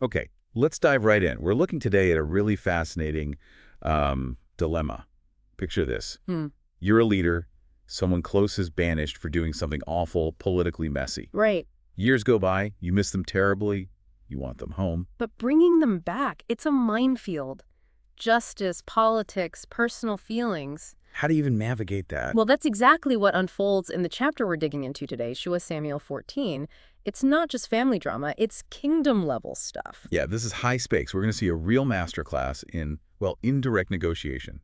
Okay, let's dive right in. We're looking today at a really fascinating dilemma. Picture this. Hmm. You're a leader. Someone close is banished for doing something awful, politically messy. Right. Years go by, you miss them terribly, you want them home. But bringing them back, it's a minefield. Justice, politics, personal feelings. How do you even navigate that? Well, that's exactly what unfolds in the chapter we're digging into today, Shua Samuel 14. It's not just family drama, it's kingdom-level stuff. Yeah, this is high stakes. We're going to see a real masterclass in, well, indirect negotiation,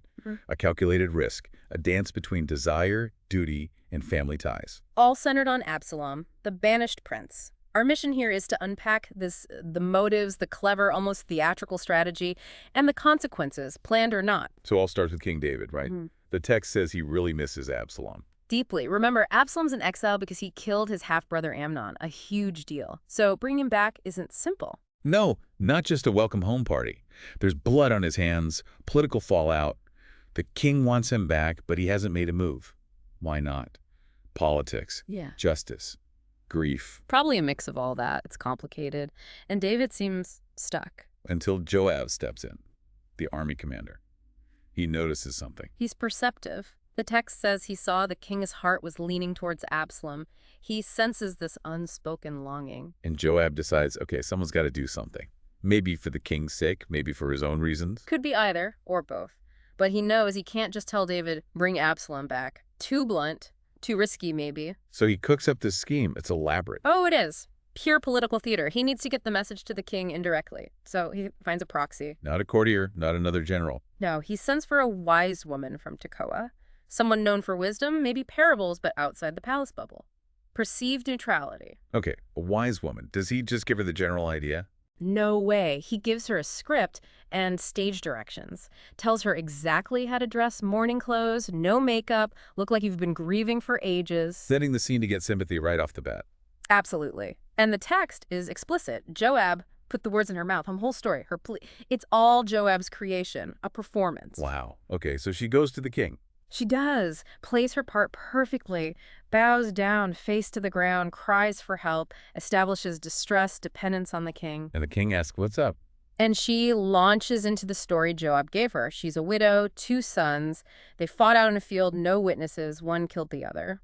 a calculated risk, a dance between desire, duty, and family ties. All centered on Absalom, the banished prince. Our mission here is to unpack the motives, the clever, almost theatrical strategy, and the consequences, planned or not. So all starts with King David, right? Mhm. The text says he really misses Absalom. Deeply. Remember, Absalom's in exile because he killed his half-brother Amnon, a huge deal. So bringing him back isn't simple. No, not just a welcome home party. There's blood on his hands, political fallout. The king wants him back, but he hasn't made a move. Why not? Politics, Yeah. justice, grief. Probably a mix of all that. It's complicated. And David seems stuck. Until Joab steps in, the army commander. He notices something. He's perceptive. The text says he saw the king's heart was leaning towards Absalom. He senses this unspoken longing. And Joab decides, okay, someone's got to do something. Maybe for the king's sake, maybe for his own reasons. Could be either, or both. But he knows he can't just tell David, bring Absalom back. Too blunt, too risky maybe. So he cooks up this scheme. It's elaborate. Oh, it is. Pure political theater. He needs to get the message to the king indirectly. So he finds a proxy. Not a courtier, not another general. No, he sends for a wise woman from Tekoa. Someone known for wisdom, maybe parables, but outside the palace bubble. Perceived neutrality. Okay, a wise woman. Does he just give her the general idea? No way. He gives her a script and stage directions. Tells her exactly how to dress, morning clothes, no makeup, look like you've been grieving for ages. Setting the scene to get sympathy right off the bat. Absolutely. And the text is explicit. Joab put the words in her mouth. Her whole story, her plea. It's all Joab's creation, a performance. Wow. Okay, so she goes to the king. She does. Plays her part perfectly. Bows down, face to the ground, cries for help, establishes distress, dependence on the king. And the king asks, what's up? And she launches into the story Joab gave her. She's a widow, 2 sons. They fought out in a field, no witnesses. One killed the other.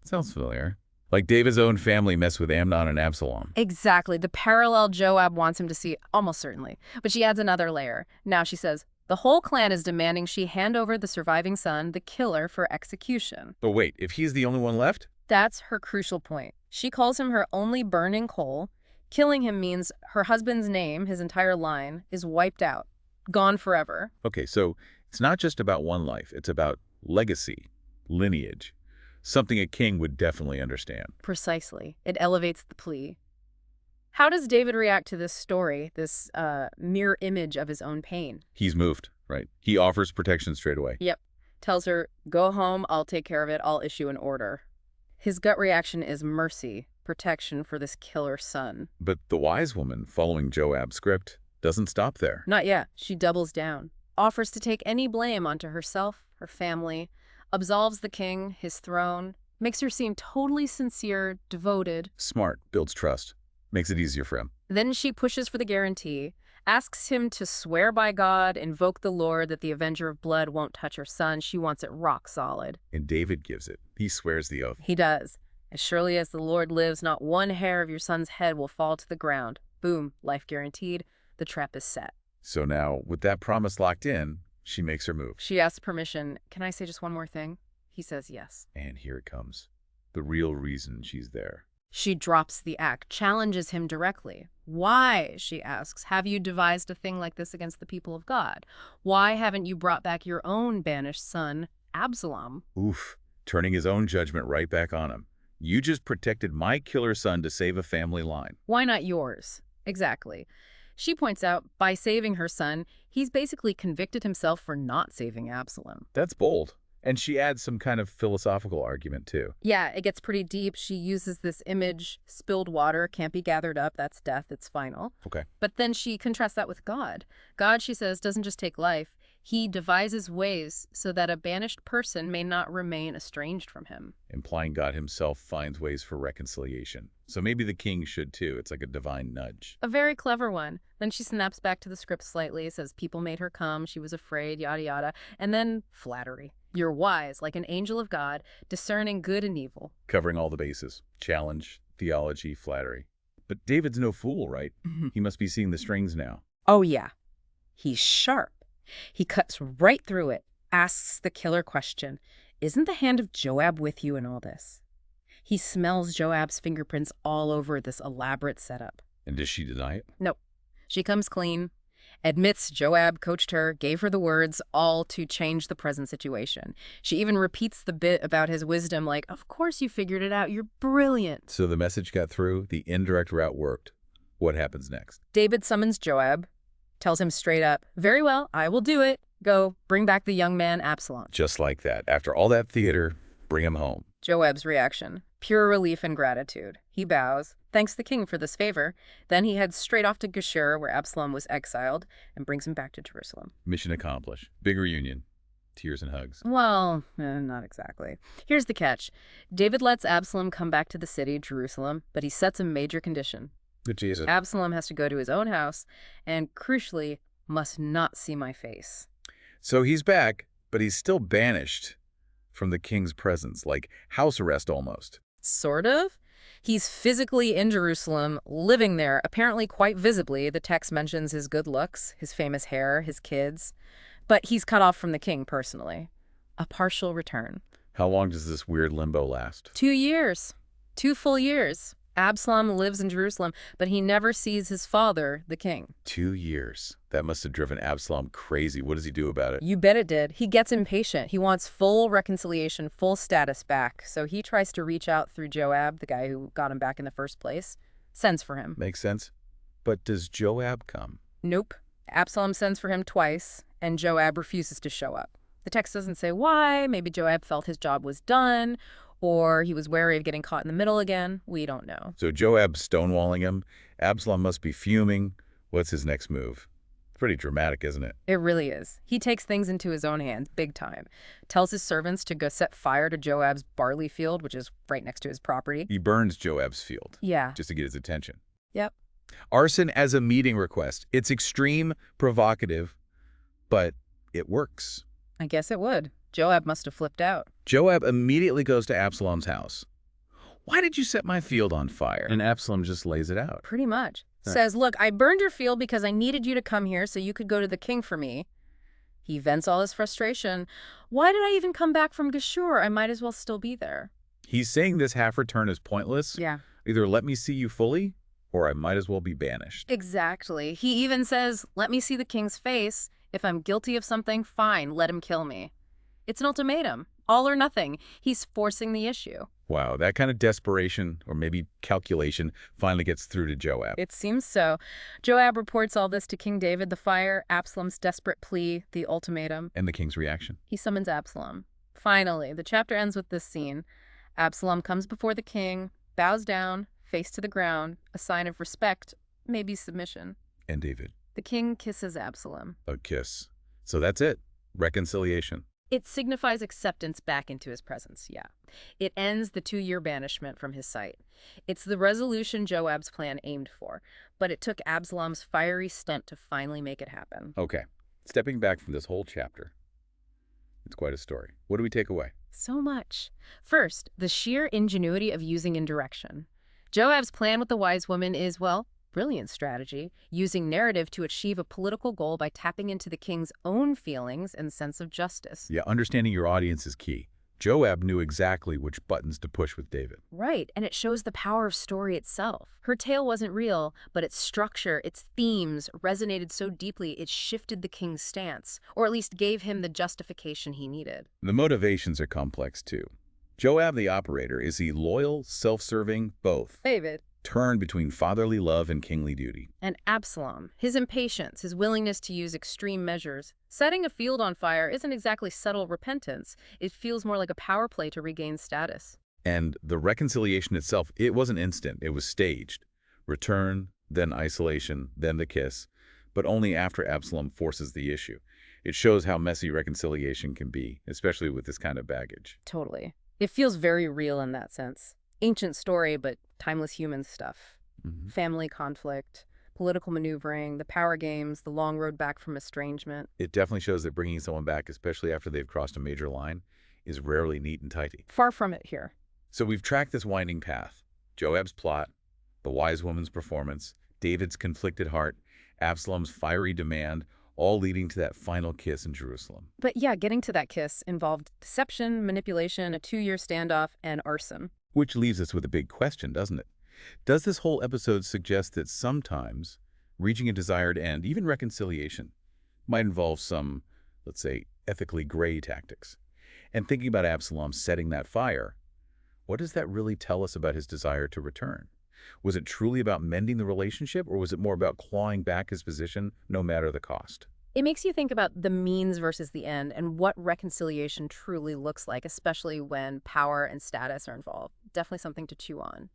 Sounds familiar. Like David's own family messed with Amnon and Absalom. Exactly. The parallel Joab wants him to see, almost certainly. But she adds another layer. Now she says, the whole clan is demanding she hand over the surviving son, the killer, for execution. But wait, if he's the only one left? That's her crucial point. She calls him her only burning coal. Killing him means her husband's name, his entire line, is wiped out, gone forever. Okay, so it's not just about one life. It's about legacy, lineage, something a king would definitely understand. Precisely. It elevates the plea. How does David react to this story, this mirror image of his own pain? He's moved, right? He offers protection straight away. Yep. Tells her, go home, I'll take care of it, I'll issue an order. His gut reaction is mercy, protection for this killer son. But the wise woman, following Joab's script, doesn't stop there. Not yet. She doubles down. Offers to take any blame onto herself, her family, absolves the king, his throne, makes her seem totally sincere, devoted. Smart, builds trust, makes it easier for him. Then she pushes for the guarantee, asks him to swear by God, invoke the Lord that the avenger of blood won't touch her son. She wants it rock solid. And David gives it. He swears the oath. He does. As surely as the Lord lives, not one hair of your son's head will fall to the ground. Boom, life guaranteed. The trap is set. So now, with that promise locked in, she makes her move. She asks permission. Can I say just one more thing? He says yes. And here it comes. The real reason she's there. She drops the act, challenges him directly. Why, she asks, have you devised a thing like this against the people of God? Why haven't you brought back your own banished son, Absalom? Oof, turning his own judgment right back on him. You just protected my killer son to save a family line. Why not yours? Exactly. She points out, by saving her son, he's basically convicted himself for not saving Absalom. That's bold. And she adds some kind of philosophical argument, too. Yeah, it gets pretty deep. She uses this image, spilled water, can't be gathered up, that's death, it's final. Okay. But then she contrasts that with God. God, she says, doesn't just take life, He devises ways so that a banished person may not remain estranged from him. Implying God himself finds ways for reconciliation. So maybe the king should too. It's like a divine nudge. A very clever one. Then she snaps back to the script slightly, says people made her come, she was afraid, yada yada, and then flattery. You're wise, like an angel of God, discerning good and evil. Covering all the bases. Challenge, theology, flattery. But David's no fool, right? He must be seeing the strings now. Oh yeah, he's sharp. He cuts right through it, asks the killer question, isn't the hand of Joab with you in all this? He smells Joab's fingerprints all over this elaborate setup. And does she deny it? Nope. She comes clean, admits Joab coached her, gave her the words, all to change the present situation. She even repeats the bit about his wisdom like, of course you figured it out, you're brilliant. So the message got through, the indirect route worked. What happens next? David summons Joab, tells him straight up, very well, I will do it. Go, bring back the young man Absalom. Just like that. After all that theater, bring him home. Joab's reaction, pure relief and gratitude. He bows, thanks the king for this favor. Then he heads straight off to Geshur, where Absalom was exiled, and brings him back to Jerusalem. Mission accomplished. Big reunion. Tears and hugs. Well, not exactly. Here's the catch. David lets Absalom come back to the city, Jerusalem, but he sets a major condition. Good Jesus. Absalom has to go to his own house and, crucially, must not see my face. So he's back, but he's still banished from the king's presence, like house arrest almost. Sort of. He's physically in Jerusalem, living there, apparently quite visibly. The text mentions his good looks, his famous hair, his kids. But he's cut off from the king personally. A partial return. How long does this weird limbo last? 2 years. 2 full years. Absalom lives in Jerusalem, but he never sees his father, the king. 2 years. That must have driven Absalom crazy. What does he do about it? You bet it did. He gets impatient. He wants full reconciliation, full status back. So he tries to reach out through Joab, the guy who got him back in the first place. Sends for him. Makes sense. But does Joab come? Nope. Absalom sends for him twice, and Joab refuses to show up. The text doesn't say why. Maybe Joab felt his job was done, or he was wary of getting caught in the middle again. We don't know. So Joab's stonewalling him. Absalom must be fuming. What's his next move? Pretty dramatic, isn't it? It really is. He takes things into his own hands, big time. Tells his servants to go set fire to Joab's barley field, which is right next to his property. He burns Joab's field. Yeah. Just to get his attention. Yep. Arson as a meeting request. It's extreme, provocative, but it works. I guess it would. Joab must have flipped out. Joab immediately goes to Absalom's house. Why did you set my field on fire? And Absalom just lays it out. Pretty much. Right. Says, look, I burned your field because I needed you to come here so you could go to the king for me. He vents all his frustration. Why did I even come back from Geshur? I might as well still be there. He's saying this half return is pointless. Yeah. Either let me see you fully, or I might as well be banished. Exactly. He even says, let me see the king's face. If I'm guilty of something, fine, let him kill me. It's an ultimatum. All or nothing. He's forcing the issue. Wow, that kind of desperation, or maybe calculation, finally gets through to Joab. It seems so. Joab reports all this to King David, the fire, Absalom's desperate plea, the ultimatum. And the king's reaction? He summons Absalom. Finally, the chapter ends with this scene. Absalom comes before the king, bows down, face to the ground, a sign of respect, maybe submission. And David? The king kisses Absalom. A kiss. So that's it. Reconciliation. It signifies acceptance back into his presence, yeah. It ends the 2-year banishment from his sight. It's the resolution Joab's plan aimed for, but it took Absalom's fiery stunt to finally make it happen. Okay, stepping back from this whole chapter, it's quite a story. What do we take away? So much. First, the sheer ingenuity of using indirection. Joab's plan with the wise woman is, well, brilliant strategy, using narrative to achieve a political goal by tapping into the king's own feelings and sense of justice. Yeah, understanding your audience is key. Joab knew exactly which buttons to push with David. Right, and it shows the power of story itself. Her tale wasn't real, but its structure, its themes, resonated so deeply it shifted the king's stance, or at least gave him the justification he needed. The motivations are complex, too. Joab, the operator, is he loyal, self-serving, both? David. Turned between fatherly love and kingly duty. And Absalom, his impatience, his willingness to use extreme measures. Setting a field on fire isn't exactly subtle repentance. It feels more like a power play to regain status. And the reconciliation itself, it wasn't instant. It was staged. Return, then isolation, then the kiss, but only after Absalom forces the issue. It shows how messy reconciliation can be, especially with this kind of baggage. Totally. It feels very real in that sense. Ancient story, but timeless human stuff. Hmm. Family conflict, political maneuvering, the power games, the long road back from estrangement. It definitely shows that bringing someone back, especially after they've crossed a major line, is rarely neat and tidy. Far from it here. So we've tracked this winding path. Joab's plot, the wise woman's performance, David's conflicted heart, Absalom's fiery demand, all leading to that final kiss in Jerusalem. But yeah, getting to that kiss involved deception, manipulation, a 2-year standoff, and arson. Which leaves us with a big question, doesn't it? Does this whole episode suggest that sometimes reaching a desired end, even reconciliation, might involve some, let's say, ethically gray tactics? And thinking about Absalom setting that fire, what does that really tell us about his desire to return? Was it truly about mending the relationship, or was it more about clawing back his position no matter the cost? It makes you think about the means versus the end and what reconciliation truly looks like, especially when power and status are involved. Definitely something to chew on.